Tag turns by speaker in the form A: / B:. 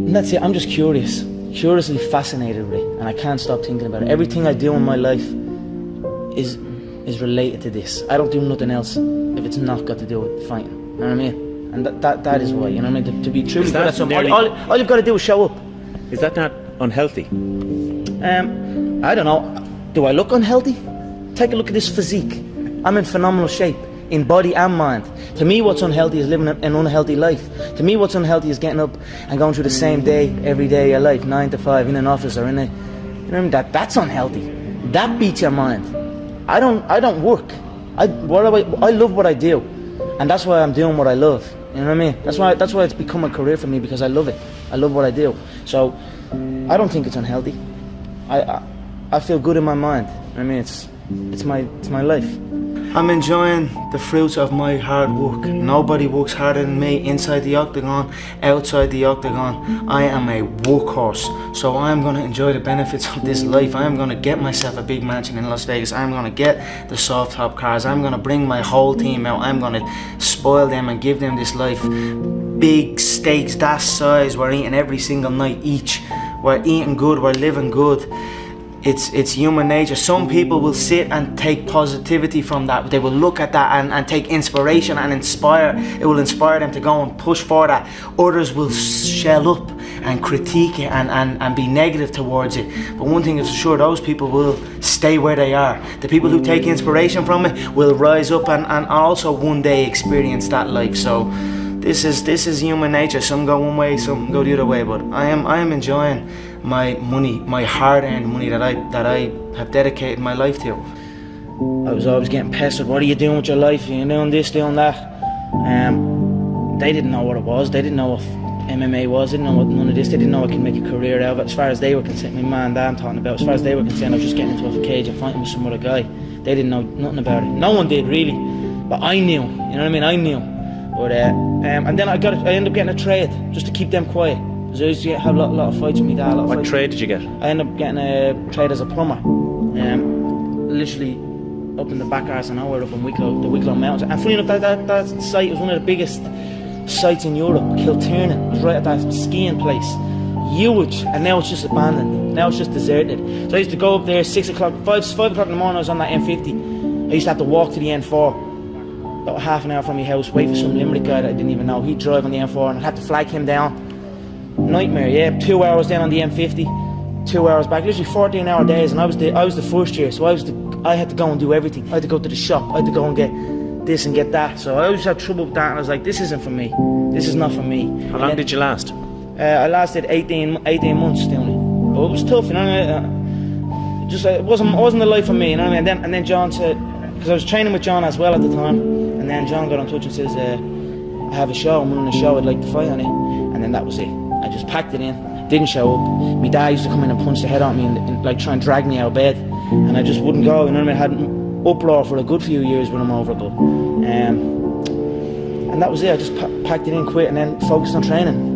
A: And that's it, I'm just curiously fascinated with it, and I can't stop thinking about it. Everything I do in my life is related to this. I don't do nothing else if it's not got to do with fighting, you know what I mean? And that is why, you know what I mean? To be truly good at something, all you've got to do is show up.
B: Is that not unhealthy?
A: I don't know. Do I look unhealthy? Take a look at this physique. I'm in phenomenal shape, in body and mind. To me, what's unhealthy is living an unhealthy life. To me, what's unhealthy is getting up and going through the same day every day of your life, 9 to 5, in an office or in a, you know what I mean? That's unhealthy. That beats your mind. I don't work. I love what I do, and that's why I'm doing what I love. You know what I mean? That's why it's become a career for me, because I love it. I love what I do. So I don't think it's unhealthy. I feel good in my mind. I mean, it's my life. I'm enjoying the fruits of my hard work. Nobody works harder than me inside the octagon, outside the octagon. I am a workhorse, so I'm going to enjoy the benefits of this life. I'm going to get myself a big mansion in Las Vegas. I'm going to get the soft top cars. I'm going to bring my whole team out. I'm going to spoil them and give them this life. Big steaks that size, we're eating every single night each. We're eating good, we're living good. It's human nature. Some people will sit and take positivity from that. They will look at that and take inspiration and inspire. It will inspire them to go and push for that. Others will shell up and critique it and be negative towards it. But one thing is for sure, those people will stay where they are. The people who take inspiration from it will rise up and also one day experience that life. So this is human nature. Some go one way, some go the other way. But I am enjoying my money, my hard-earned money that I have dedicated my life to. I was always getting pestered. What are you doing with your life? You're doing this, doing that. They didn't know what it was. They didn't know what MMA was. They didn't know what none of this. They didn't know I could make a career out of it. As far as they were concerned, my man and dad I'm talking about. As far as they were concerned, I was just getting into a cage and fighting with some other guy. They didn't know nothing about it. No one did really, but I knew. You know what I mean? I knew. But and then I ended up getting a trade just to keep them quiet. Because I used to have a lot of fights with my dad.
B: What trade did you get?
A: I ended up getting a trade as a plumber. Literally up in the back arse of nowhere, up in Wicklow, the Wicklow Mountains. And funny enough, that site was one of the biggest sites in Europe. Kilternan, it was right at that skiing place. Huge, and now it's just abandoned. Now it's just deserted. So I used to go up there 6 o'clock, 5 o'clock in the morning. I was on that M50. I used to have to walk to the N4, about half an hour from my house, wait for some Limerick guy that I didn't even know. He'd drive on the M4 and I'd have to flag him down. Nightmare, yeah. 2 hours down on the M50, 2 hours back. Literally 14-hour days, and I was the first year, so I had to go and do everything. I had to go to the shop. I had to go and get this and get that. So I always had trouble with that, and I was like, this isn't for me. This is not for me.
B: How long did you last?
A: I lasted 18 months doing it. But it was tough, you know what I mean? It wasn't the life for me, you know what I mean? And then John said, because I was training with John as well at the time, and then John got in touch and says, I have a show, I'm running a show, I'd like to fight on it. And then that was it. I just packed it in, didn't show up. My dad used to come in and punch the head out of me and like try and drag me out of bed, and I just wouldn't go, you know what I mean? I had an uproar for a good few years when I'm over, but and that was it. I just packed it in, quit, and then focused on training.